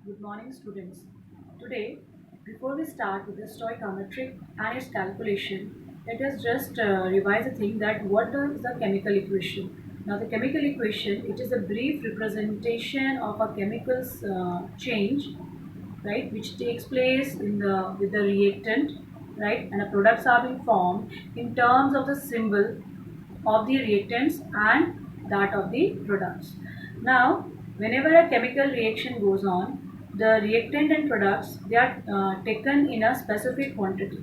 Good morning, students. Today, before we start with the stoichiometry and its calculation, let us just revise a thing that what is the chemical equation. Now, the chemical equation, it is a brief representation of a chemical's change, right, which takes place in the with the reactant, right, and the products are being formed in terms of the symbol of the reactants and that of the products. Now, whenever a chemical reaction goes on, the reactant and products they are taken in a specific quantity,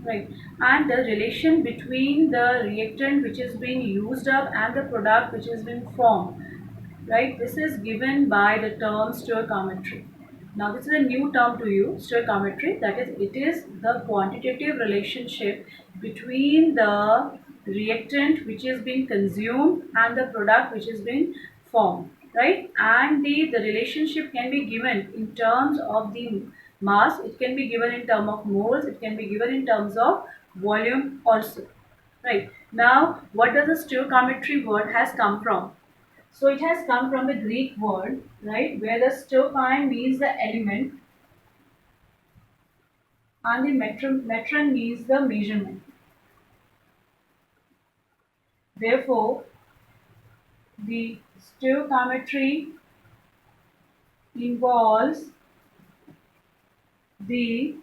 right? And the relation between the reactant which is being used up and the product which is being formed, right? This is given by the term stoichiometry. Now, this is a new term to you, stoichiometry. That is, it is the quantitative relationship between the reactant which is being consumed and the product which is being formed, right? And the relationship can be given in terms of the mass. It can be given in terms of moles. It can be given in terms of volume also, right? Now, what does the stoichiometry word has come from? So it has come from the Greek word, right, where the stoicheion means the element and the metron means the measurement. Therefore, the stoichiometry involves the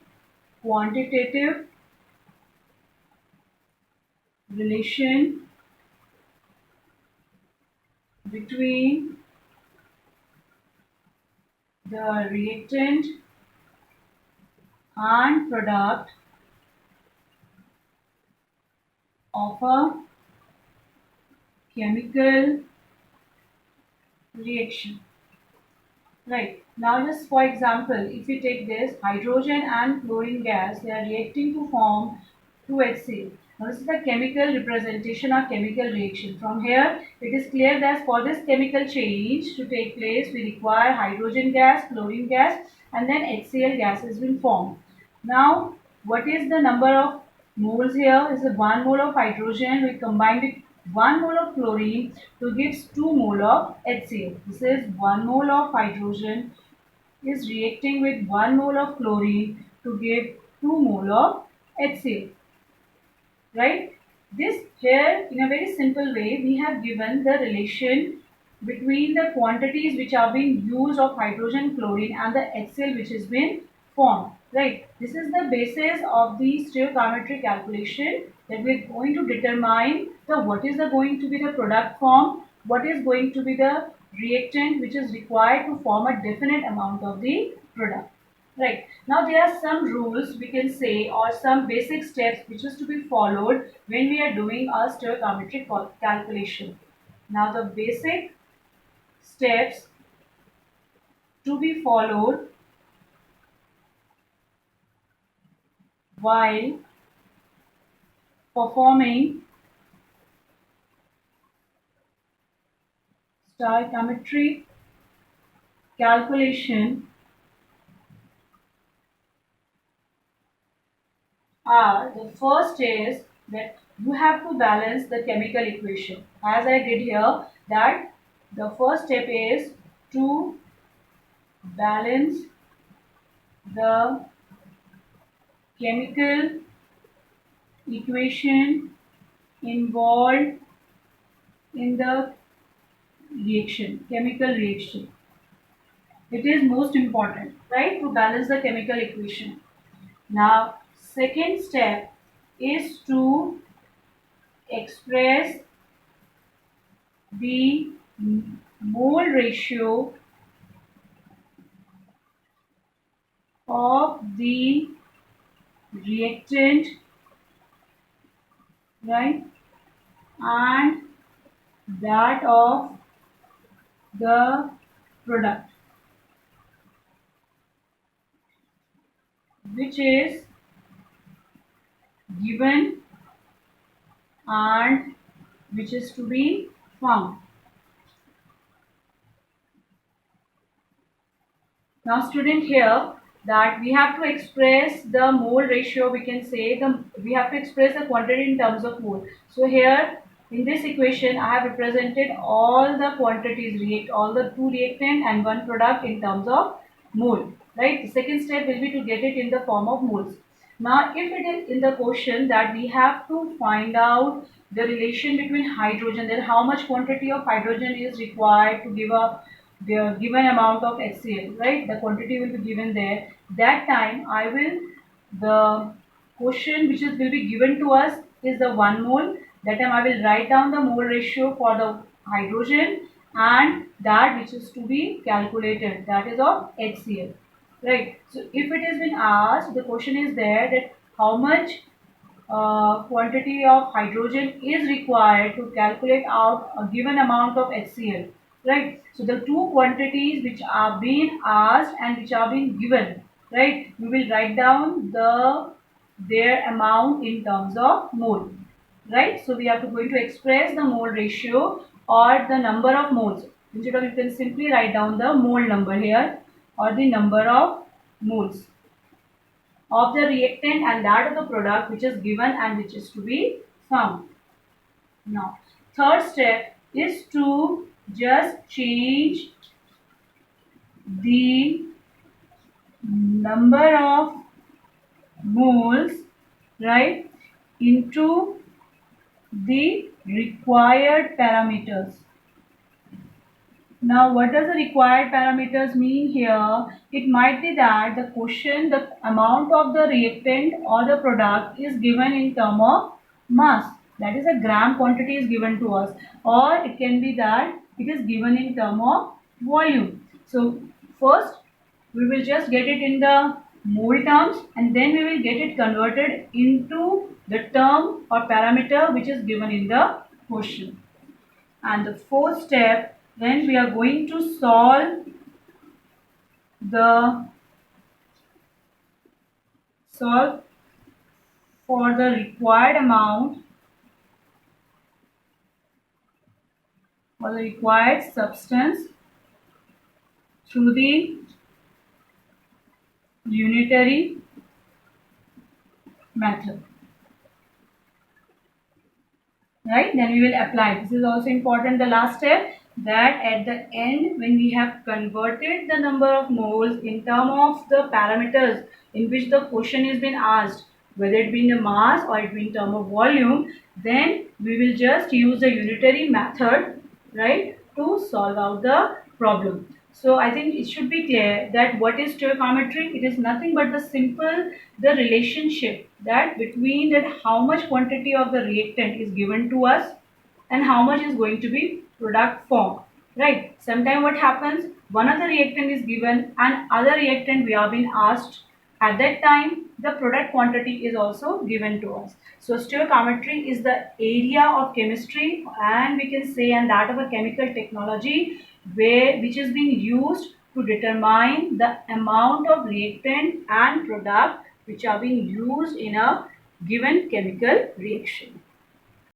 quantitative relation between the reactant and product of a chemical reaction. Right. Now just for example, if you take this hydrogen and chlorine gas, they are reacting to form 2HCl. Now this is the chemical representation or chemical reaction. From here, it is clear that for this chemical change to take place, we require hydrogen gas, chlorine gas, and then HCl gas has been formed. Now, what is the number of moles here? Is 1 mole of hydrogen. We combine with 1 mole of chlorine to gives 2 mole of HCl. This is 1 mole of hydrogen is reacting with 1 mole of chlorine to give 2 mole of HCl. Right? This here in a very simple way we have given the relation between the quantities which are being used of hydrogen, chlorine and the HCl which has been formed. Right? This is the basis of the stoichiometry calculation that we are going to determine the what is the going to be the product form, what is going to be the reactant which is required to form a definite amount of the product. Right. Now there are some rules we can say or some basic steps which is to be followed when we are doing a stoichiometric calculation. Now the basic steps to be followed while performing stoichiometric calculation are the first is that you have to balance the chemical equation as I did here, that the first step is to balance the chemical equation involved in the chemical reaction. It is most important, right, to balance the chemical equation. Now, second step is to express the mole ratio of the reactant, right, and that of the product, which is given and which is to be found. Now student, here that we have to express the mole ratio, we can say we have to express the quantity in terms of mole. So here in this equation I have represented all the quantities, all the two reactant and one product in terms of mole, right? The second step will be to get it in the form of moles. Now, if it is in the question that we have to find out the relation between hydrogen, then how much quantity of hydrogen is required to give a the given amount of HCl, right? The quantity will be given there. That time I will, the question which is will be given to us is the 1 mole. That time I will write down the mole ratio for the hydrogen and that which is to be calculated, that is of HCl, right? So if it has been asked, the question is there that how much quantity of hydrogen is required to calculate out a given amount of HCl, right? So the two quantities which are being asked and which are being given, right? We will write down their amount in terms of mole, right? So we are going to express the mole ratio or the number of moles. Instead of, you can simply write down the mole number here or the number of moles of the reactant and that of the product which is given and which is to be found. Now, third step is to just change the number of moles, right, into the required parameters. Now, what does the required parameters mean here? It might be that the question, the amount of the reactant or the product is given in term of mass. That is a gram quantity is given to us. Or it can be that it is given in term of volume. So, first we will just get it in the mole terms and then we will get it converted into the term or parameter which is given in the question. And the fourth step, then we are going to the solve for the required amount or the required substance through the unitary method, right? Then we will apply. This is also important, the last step, that at the end when we have converted the number of moles in terms of the parameters in which the question is been asked, whether it be in the mass or it be in terms of volume, then we will just use the unitary method, right, to solve out the problem. So I think it should be clear that what is stoichiometry? It is nothing but the simple, the relationship that between that how much quantity of the reactant is given to us and how much is going to be product form, right? Sometimes what happens, one of the reactant is given and other reactant we are being asked, at that time the product quantity is also given to us. So stoichiometry is the area of chemistry and we can say and that of a chemical technology which is being used to determine the amount of reactant and product which are being used in a given chemical reaction.